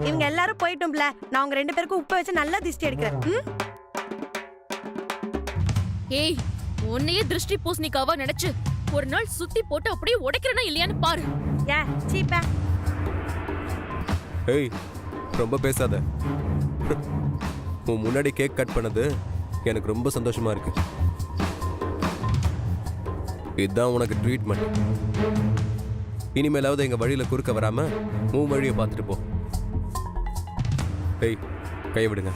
இவங்க எல்லாரும் போயிட்டோம்ல, நான் உங்க 2 பேருக்கும் உப்பு வச்சு நல்லா திஷ்டி எடுக்கிறேன். ஏய், உன்னையே திருஷ்டி பூசணிக்காவா நினைச்சு ஒரு நாள் சுத்தி போட்டு அப்படியே உடைக்கிறனா இல்லையான்னு பாரு. ஏ சீப்பா. ஏய், ரொம்ப பேசாத. உன் முன்னாடி கேக் கட் பண்ணது எனக்கு ரொம்ப சந்தோஷமா இருக்கு. இதுதான் உனக்கு ட்ரீட்மெண்ட். இனிமேலாவது எங்க வழியில குறுக்க வராம உன் வழியை பார்த்துட்டு போ. ஏய், கை விடுங்க.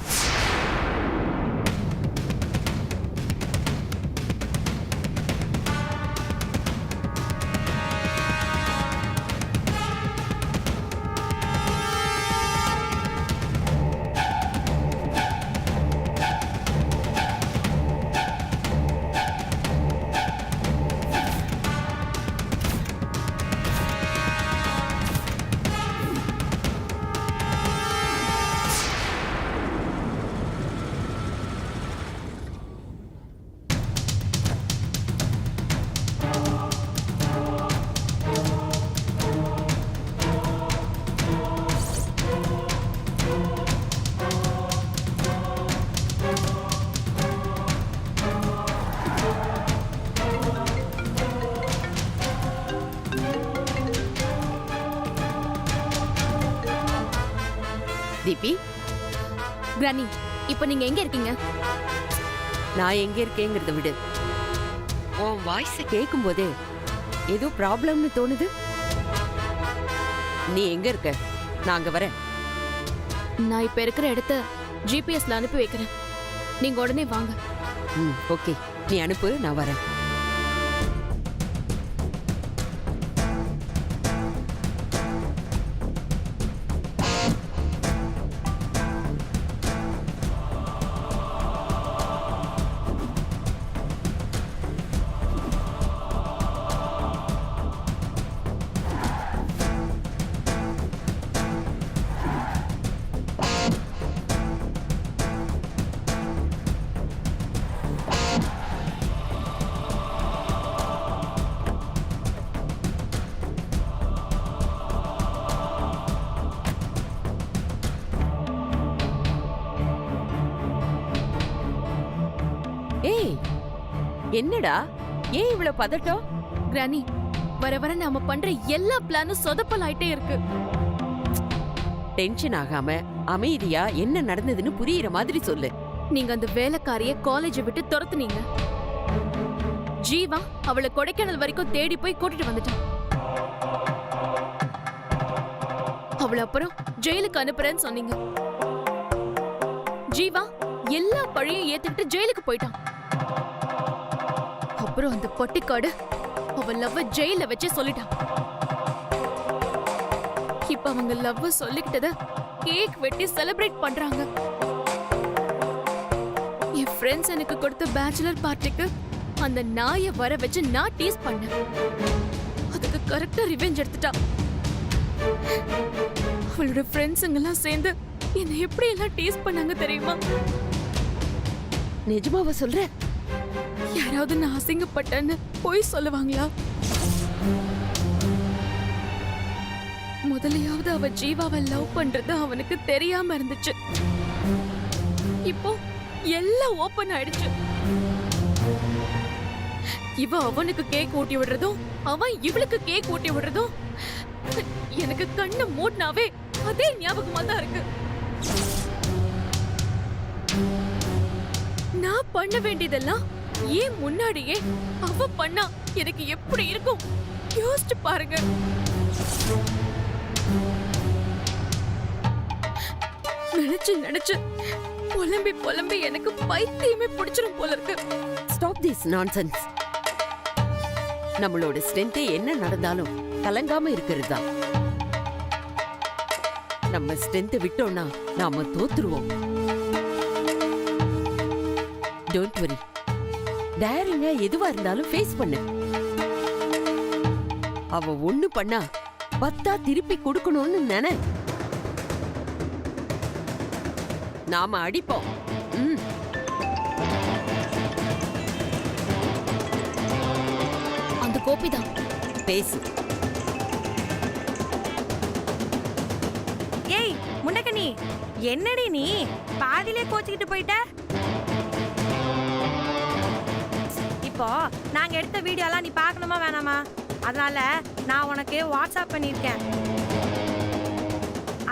தீபி, கிரானி, இப்ப நீங்க எங்க இருக்கீங்க? நான் எங்க இருக்கேங்கிறத விடு. உன் வாய்ஸ் கேட்கும் போதே ஏதோ ப்ராப்ளம்னு தோணுது. நீ எங்க இருக்க? நான் அங்க வரேன். நான் இப்ப இருக்கிற இடத்த ஜிபிஎஸ்ல அனுப்பி வைக்கிறேன். நீங்க உடனே வாங்க. ஓகே, நீ அனுப்பு, நான் வரேன். ஏய், என்னடா ஏன் இவ்வளவு பதட்டம்? கிரானி, வர வர நாம பண்ற எல்லா பிளானும் சொதப்பல் ஆயிட்டே இருக்கு. டென்ஷன் ஆகாம அமைதியா என்ன நடந்ததுன்னு புரியுற மாதிரி சொல்லு. நீங்க அந்த வேலைக்காரிய காலேஜை விட்டு துரத்துனீங்க. ஜீவா அவளை கொடைக்கானல் வரைக்கும் தேடி போய் கூட்டிட்டு வந்துட்டான். அவளை அப்புறம் ஜெயிலுக்கு அனுப்புறேன்னு சொன்னீங்க. ஜீவா எல்லா பழியும் ஏத்துக்கிட்டு ஜெயிலுக்கு போயிட்டான். அப்புறம் அந்த பொட்டிக்காடு அவ லவ்வ ஜெயில வச்சு சொல்லிட்டான். இப்ப அவங்க லவ்வ சொல்லிக்கிட்டத கேக் வெட்டி செலிப்ரேட் பண்றாங்க. என் ஃப்ரெண்ட்ஸ் எனக்கு கொடுத்த பேச்சுலர் பார்ட்டிக்கு அந்த நாயை வர வச்சு நான் டீஸ் பண்ணேன். அதுக்கு கரெக்டா ரிவெஞ்ச் எடுத்துட்டா. அவளோட ஃப்ரெண்ட்ஸுங்கெல்லாம் சேர்ந்து என்னை எப்படி எல்லாம் டீஸ் பண்ணாங்க தெரியுமா? நிஜமாவா சொல்ற? யாராவது நான் அசிங்கப்பட்டேன்னு போய் சொல்லுவாங்களா? முதலையாவது அவ ஜீவாவை லவ் பண்றது அவனுக்கு தெரியாம இருந்துச்சு. இப்போ எல்லாம் ஓபன் ஆயிடுச்சு. இவ அவனுக்கு கேக் ஊட்டி விடுறதும் அவன் இவளுக்கு கேக் ஊட்டி விடுறதும் எனக்கு கண்ணு மூட்னாவே அதே ஞாபகமா தான் இருக்கு. நான் பண்ண வேண்டியதெல்லாம் ஏன் முன்னாடியே அவ பண்ணா எனக்கு எப்படி இருக்கும் யோசிச்சு பாருங்க. நினைச்சு நினைச்சு புலம்பி புலம்பி எனக்கு பைத்தியமே பிடிச்சிரும் போல இருக்கு. Stop this nonsense. நம்மளோட ஸ்ட்ரென்த்தே என்ன நடந்தாலும் கலங்காம இருக்கிறது தான். நம்ம ஸ்ட்ரென்த் விட்டோம்னா நாம தோத்துருவோம். Don't worry. டேரிங்கா எதுவா இருந்தாலும் ஃபேஸ் பண்ணு. அவ ஒண்ணு பண்ணா 10 திருப்பி கொடுக்கணும்னு நினை. நாம அடிப்போம். அந்த கோபிதான் பேசு. ஏய் முண்டக்கனி என்னடி நீ பாதியிலே கோச்சிக்கிட்டு போயிட்ட? இப்போ நாங்க எடுத்த வீடியோலாம் நீ பார்க்கணுமா வேணாமா? அதனால நான் உனக்கு வாட்ஸ்அப் பண்ணியிருக்கேன்.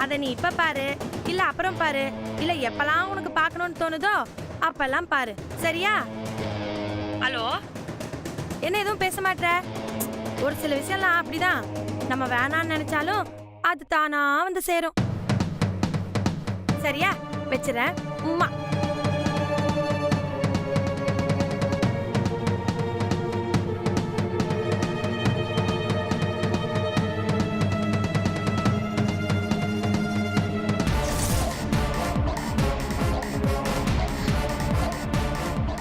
அதை நீ இப்ப பாரு, இல்ல அப்புறம் பாரு, இல்ல எப்பெல்லாம் உனக்கு பார்க்கணும்னு தோணுதோ அப்பெல்லாம் பாரு, சரியா? ஹலோ, என்ன எதுவும் பேச மாட்ற? ஒரு சில விஷயம்லாம் அப்படிதான், நம்ம வேணான்னு நினைச்சாலும் அது தானா வந்து சேரும். சரியா? வச்சுறேன். உம்மா.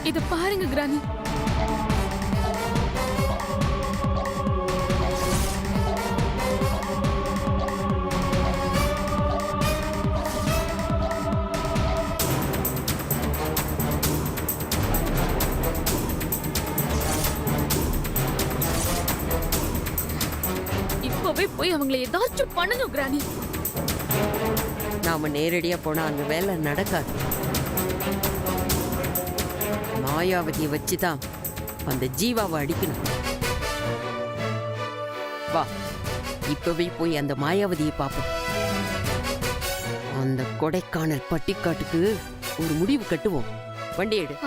இத பாருங்க கிரானி. இப்பவே போய் அவங்களை ஏதாச்சும் பண்ணணும் கிரானி. நாம நேரடியா போனா அந்த வேலை நடக்காது. மாயாவதியை வச்சுதான் அந்த ஜீவாவை அடிக்கணும். வா, இப்பவே போய் அந்த மாயாவதியை பார்ப்போம். அந்த கொடைக்கானல் பட்டிக்காட்டுக்கு ஒரு முடிவு கட்டுவோம். வண்டி எடு.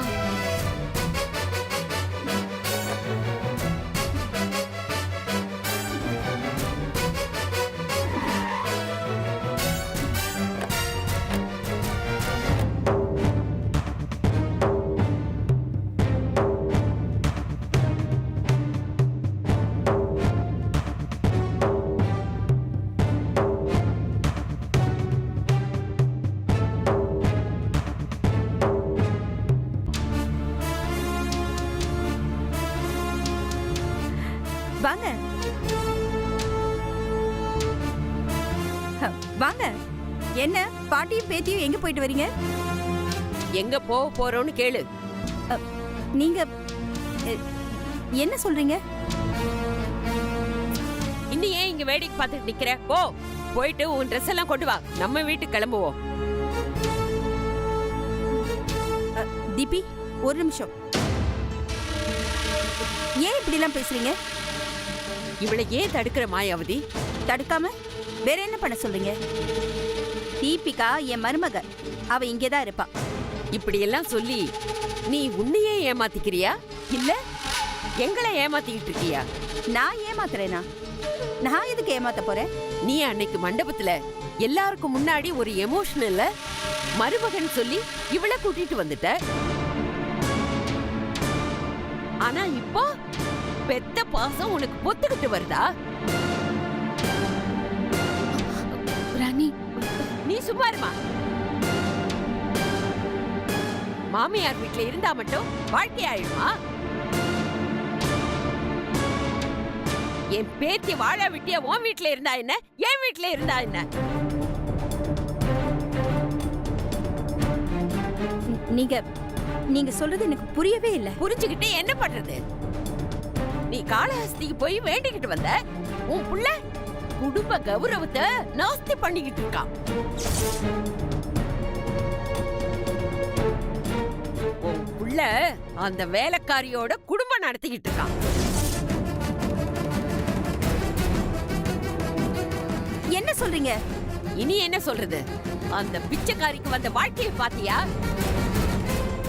வாங்க வாங்க. என்ன பாட்டியும் பேத்தியும் எங்க போயிட்டு வரீங்க? எங்க போக போறோம்னு கேளு. நீங்க என்ன சொல்றீங்க? இன்னும் ஏன் இங்க வேடிக்கை பார்த்துட்டு நிக்கிற? போ, போயிட்டு உன் ட்ரெஸ் எல்லாம் கொண்டு வா, நம்ம வீட்டுக்கு கிளம்புவோம். தீபி, ஒரு நிமிஷம். ஏன் இப்படி எல்லாம் பேசுறீங்க? இவளை ஏன் தடுக்கிற மாயாவதி? தடுக்காம வேற என்ன பண்ண சொல்றீங்க? தீபிகா என் மருமக, அவ இங்கேதான் இருப்பா. இப்படி எல்லாம் சொல்லி நீ உன்னையே ஏமாத்திக்கிறியா, இல்ல எங்களை ஏமாத்திக்கிட்டு இருக்கியா? நான் ஏமாத்துறேனா? நான் எதுக்கு ஏமாத்த போறேன்? நீ அன்னைக்கு மண்டபத்துல எல்லாருக்கும் முன்னாடி ஒரு எமோஷனல்ல மருமகன் சொல்லி இவளை கூட்டிட்டு வந்துட்ட. ஆனா இப்போ பெத்த பாசம் உனக்கு பொத்துக்கிட்டு வருதா? ராணி, நீ சும்மா இருமா. மாமியார் வீட்டுல இருந்தா மட்டும் வாழ்க்கை ஆயிடுமா? என் பேத்தி வாழ விட்டிய உன் வீட்டுல இருந்தா என்ன, என் வீட்டுல இருந்தா என்ன? நீங்க சொல்றது எனக்கு புரியவே இல்ல. புரிஞ்சுக்கிட்டு என்ன பண்றது? நீ காளஹஸ்திக்கு போய் வேண்டிக்கிட்டு வந்த, உன் புள்ள குடும்ப கௌரவத்தை நாஸ்தி பண்ணிக்கிட்டு இருக்கான். உன் புள்ள அந்த வேலைக்காரியோட குடும்பம் நடத்திக்கிட்டு இருக்கான். என்ன சொல்றீங்க? இனி என்ன சொல்றது? அந்த பிச்சைக்காரிக்கு வந்த வாழ்க்கையை பாத்தியா?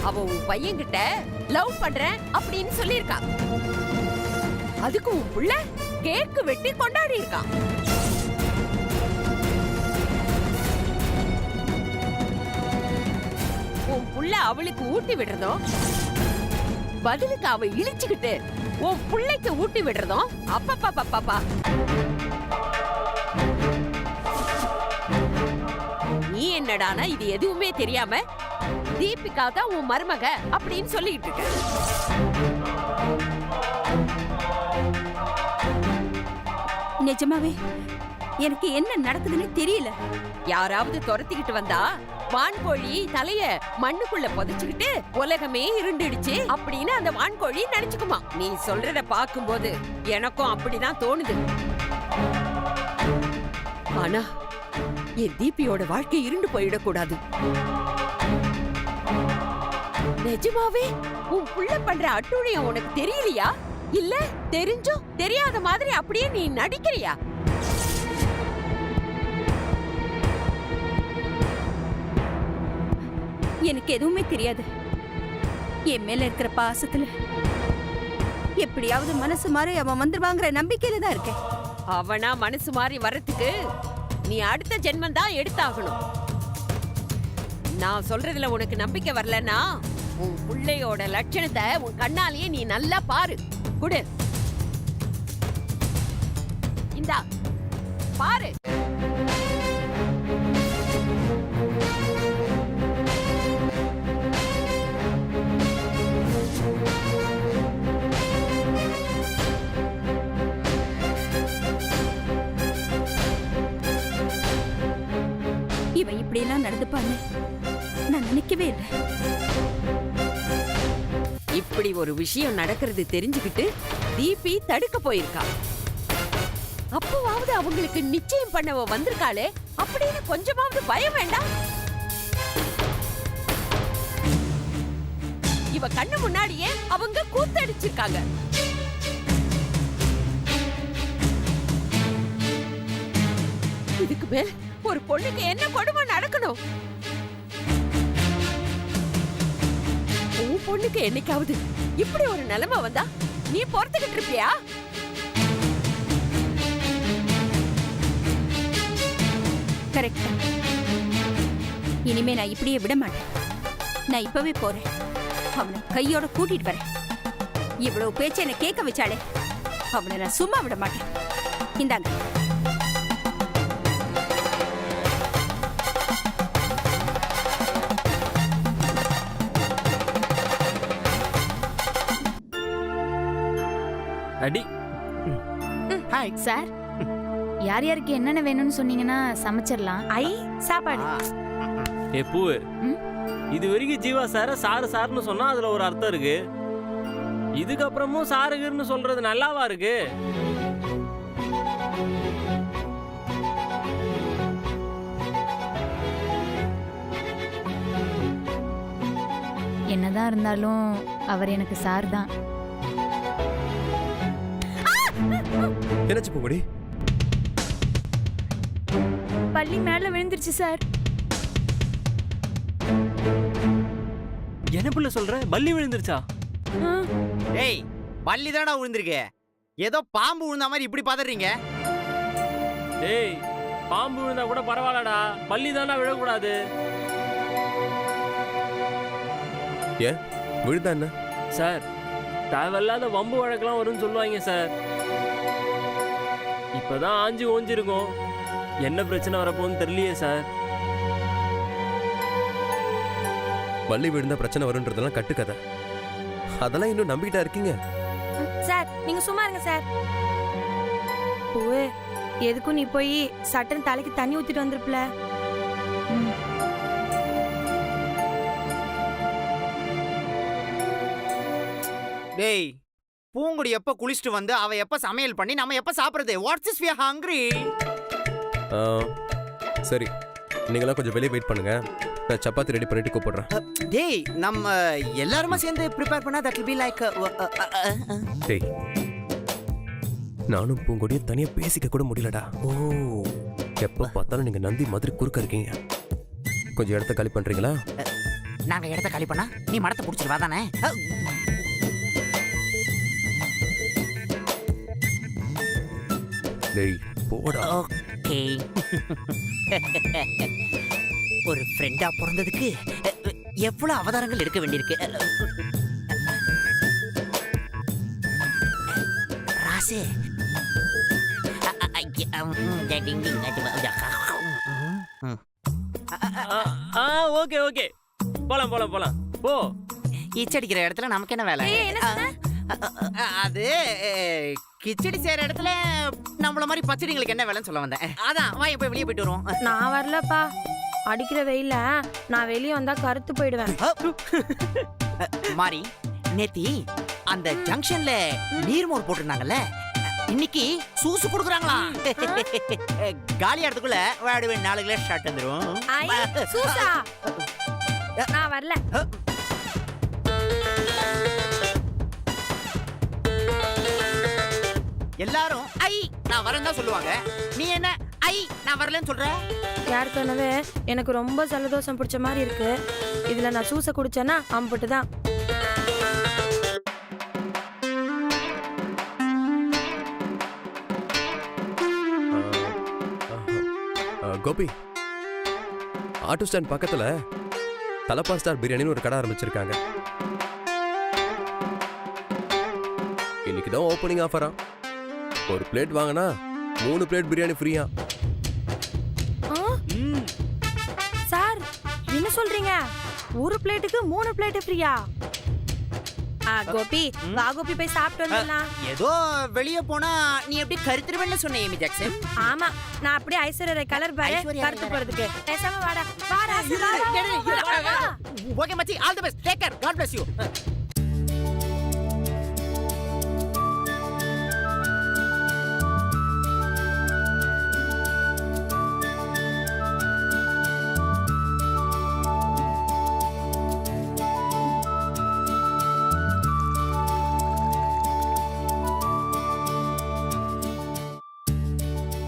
அவ உன் பையன்கிட்ட லவ் பண்றேன் அப்படின்னு சொல்லியிருக்கா. அதுக்கு உன் புள்ள கேக்கு வெட்டி கொண்டாடி இருக்கான். உன் புள்ள அவளுக்கு ஊட்டி விடுறதும், பதிலுக்கு அவ இழிச்சுக்கிட்டு உன் புள்ளைக்கு ஊட்டி விடுறதும், அப்பப்பா நீ என்னடானா இது எதுவுமே தெரியாம தீபிகா தான் உன் மருமக அப்படின்னு சொல்லிட்டு இருக்க. நிஜமாவே எனக்கு என்ன நடக்குதுன்னு தெரியல. யாராவது துரத்திக்கிட்டு வந்தா வான்கோழி தலைய மண்ணுக்குள்ள புதைச்சுக்கிட்டு உலகமே இருண்டுடுச்சு அப்படின்னு அந்த வான்கோழி நினைச்சுக்குமா. நீ சொல்றத பாக்கும்போது எனக்கும் அப்படிதான் தோணுது. ஆனா என் தீபியோட வாழ்க்கை இருண்டு போயிடக்கூடாது. நிஜமாவே உன் புள்ள பண்ற அட்டூழியம் உனக்கு தெரியலையா? இல்ல தெரிஞ்சும் தெரியாத மாதிரி அப்படியே நீ நடிக்கிறியா? எனக்கு எதுவுமே தெரியாது. என் மேல இருக்கிற பாசத்துல எப்படியாவது மனசு மாறி அவன் வந்துருவாங்கிற நம்பிக்கையில தான் இருக்கேன். அவனா மனசு மாறி வரத்துக்கு நீ அடுத்த ஜென்மம் தான் எடுத்தாகணும். நான் சொல்றதுல உனக்கு நம்பிக்கை வரலன்னா உன் புள்ளையோட லட்சணத்தை உன் கண்ணாலேயே நீ நல்லா பாரு. குடு, இந்தா பாரு. இவன் இப்படியெல்லாம் நடந்துப்பான்னு நான் நினைக்கவே இல்லை. இப்படி ஒரு விஷயம் நடக்கிறது தெரிஞ்சுக்கிட்டு தீபி தடுக்க போயிருக்கா. அப்பவாவது அவங்களுக்கு நிச்சயம் பண்ணவ வந்திருக்காளே அப்படின்னு கொஞ்சமாவது பயம் வேண்டாம்? இவ கண்ணு முன்னாடியே அவங்க கூத்தடிச்சிருக்காங்க. இதுக்கு மேல் ஒரு பொண்ணுக்கு என்ன கொடுமை நடக்கணும்? உன் பொண்ணுக்கு என்னைக்காவது இப்படி ஒரு நிலைமை வந்தா நீ பொறுத்துக்கிட்டு இருப்பியா? கரெக்டா. இனிமே நான் இப்படியே விட மாட்டேன். நான் இப்பவே போறேன். அவனை கையோட கூட்டிட்டு வரேன். இவ்வளவு பேச்சு என்ன கேட்க வச்சாலே அவனை நான் சும்மா விட மாட்டேன். இந்தாங்க. அடி. ஹாய் சார், யார் யாருக்கு என்னென்ன வேணும்னு சொன்னீங்கன்னா சமைச்சிடலாம். ஐ சாப்பாடு. ஏ பூவு, ம்? இது வரைக்கும் ஜீவா சார சாரு சாருன்னு சொன்னா அதுல ஒரு அர்த்தம் இருக்கு. இதுக்கப்புறமும் சாருகர்னு சொல்றது நல்லாவா இருக்கு? என்னதான் இருந்தாலும் அவர் எனக்கு சார் தான். என்னாச்சு பூங்கொடி? பள்ளி மேல விழுந்துருச்சு சார். என்ன புள்ள சொல்ற? பல்லி விழுந்துருச்சா? ஏய், பல்லி தானடா விழுந்திருக்கு. ஏதோ பாம்பு விழுந்த மாதிரி இப்படி பதறீங்க. ஏய், பாம்பு விழுந்தா கூட பரவாயில்லடா, பல்லி தானே விழக்கூடாது. ஏன் விழுந்தா என்ன? சார், தேவையில்லாத வம்பு வழக்கெல்லாம் வரும்னு சொல்லுவாங்க சார். இப்பதான் ஆஞ்சு ஓஞ்சிருக்கும். என்ன பிரச்சனை வரப்போன்னு தெரியலையே சார். வள்ளி விழுந்தா பிரச்சனை வரும்ன்றதெல்லாம் கட்டுக்கதை. அதெல்லாம் இன்னும் நம்பிக்கிட்டா இருக்கீங்க? சார் நீங்க சும்மா இருங்க சார். பூவே, எதுக்கும் நீ போய் சட்டன் தலைக்கு தண்ணி ஊத்திட்டு வந்திருப்பல. டேய், பூங்குடி எப்ப குளிச்சுட்டு வந்து அவ எப்ப சமையல் பண்ணி நம்ம எப்ப சாப்பிடுறது? What's is we are hungry. சரி, நீங்களாம் கொஞ்சம் வெளியே வெயிட் பண்ணுங்க. நான் சப்பாத்தி ரெடி பண்ணிட்டு கூப்பிடுறேன். டேய், நம்ம எல்லாருமா சேர்ந்து ப்ரிப்பேர் பண்ணா தட் வில் பீ லைக். டேய், நானும் பூங்கொடியும் தனியா பேசிக்க கூட முடியலடா. ஓ, எப்ப பார்த்தாலும் நீங்க நந்தி மாதிரி குறுக்க இருக்கீங்க. கொஞ்சம் இடத்த காலி பண்றீங்களா? நாங்க இடத்த காலி பண்ணா நீ மடத்தை புடிச்சிட்டு வா தானே. டேய் போடா. ஓகே. ஒரு ஃப்ரெண்டா பிறந்ததுக்கு எவ்வளவு அவதாரங்கள் எடுக்க வேண்டியிருக்கு. ராசு. ஓகே ஓகே, போலாம் போலாம் போலாம். போ. ஈச்சடிக்கிற இடத்துல நமக்கு என்ன வேலை? ஏய், என்ன சொன்ன? அது கிச்சடி செய்யற இடத்துல நம்மள மாதிரி பச்சடிங்களுக்கு என்ன வேலைன்னு சொல்ல வந்தேன். அதான் வா, இப்ப வெளியே போயிட்டு வருவோம். நான் வரலப்பா. அடிக்கிற வெயில நான் வெளியே வந்தா கருத்து போயிடுவேன். மாறி, நேத்தி அந்த ஜங்ஷன்ல நீர்மோர் போட்டிருந்தாங்கல்ல, இன்னைக்கு சூசு குடுக்குறாங்களா? காலி இடத்துக்குள்ள வாடுவே 4 கிலோ ஷாட் வந்துரும். ஐ சூசா நான் வரல. எல்லாரும் ஐ நான் வரேன்னு தான் சொல்லுவாங்க. நீ என்ன ஐ நான் வரலன்னு சொல்ற? ஏற்கனவே எனக்கு ரொம்ப ஜலதோஷம் பிடிச்ச மாதிரி இருக்கு. இதுல நான் சூசை குடிச்சேன்னா அம்புட்டு தான். கோபி, ஆட்டோ ஸ்டாண்ட் பக்கத்துல தலப்பா ஸ்டார் பிரியாணின்னு ஒரு கடை ஆரம்பிச்சிருக்காங்க. இன்னைக்கு தான் ஓப்பனிங் ஆஃபரா. ஒரு பிளேட் வாங்கினா 3 பிளேட் பிரியாணி ஃப்ரீயா. சார் என்ன சொல்றீங்க? ஒரு பிளேட்டுக்கு 3 பிளேட் ஃப்ரீயா? கோபி வா கோபி போய் சாப்பிட்டு வந்துடலாம். ஏதோ வெளிய போனா நீ எப்படி கருத்துருவேன்னு சொன்ன ஏமி ஜாக்சன். ஆமா நான் அப்படியே ஐஸ்வர்யா கலர் பாரு ஐஸ்வர்யா கருத்து colour. போறதுக்கு. பேசாம வாடா வாடா வாடா. ஓகே மச்சி, all the best. Take care. God bless you.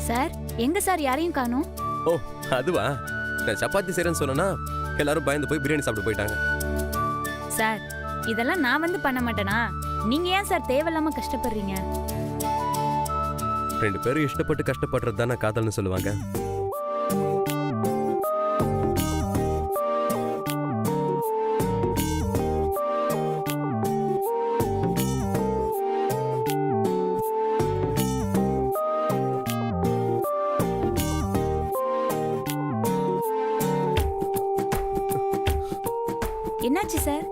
Sir எங்க சார் யாரையும் காணோம்? ஓ அதுவா, நான் சப்பாத்தி செய்றேன்னு சொன்னா எல்லாரும் பயந்து போய் பிரியாணி சாப்பிட்டு போயிட்டாங்க. சார் இதெல்லாம் நான் வந்து பண்ண மாட்டேனா? நீங்க ஏன் சார் தேவையில்லாம கஷ்டப்படுறீங்க? 2 பேரும் இஷ்டப்பட்டு கஷ்டப்படுறது தானே காதல்னு சொல்லுவாங்க. என்னாச்சு சார்?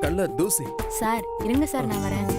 கல்ல தூசி. சார் இருங்க சார் நான் வரேன்.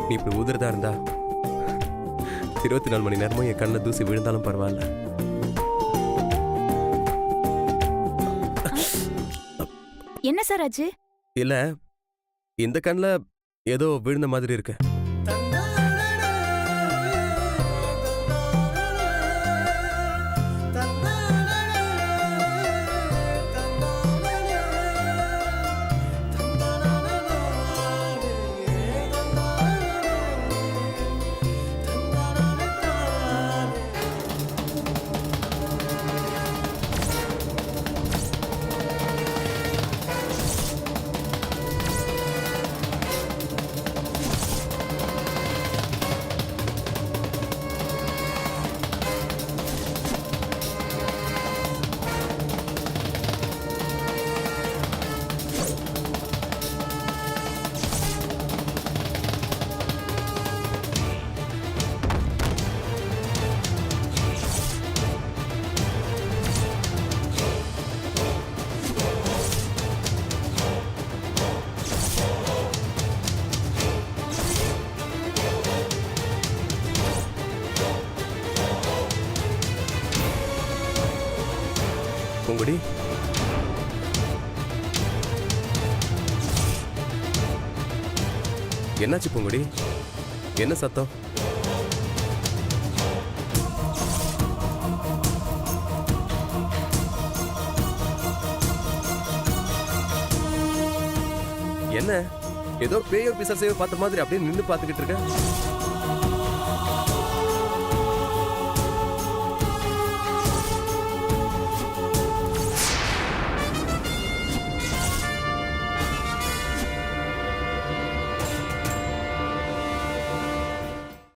நீ இப்படி ஊதுறதா இருந்தா 24 மணி நேரமும் என் கண்ணில் தூசி விழுந்தாலும் பரவாயில்ல. என்ன சார் ஆச்சு? இல்ல, இந்த கண்ணில் ஏதோ விழுந்த மாதிரி இருக்கு. பூங்குடி, என்னாச்சு பூங்குடி? என்ன சத்தம்? என்ன ஏதோ பேயோ பிசாசையோ பார்த்த மாதிரி அப்படியே நின்னு பார்த்துக்கிட்டு இருக்க?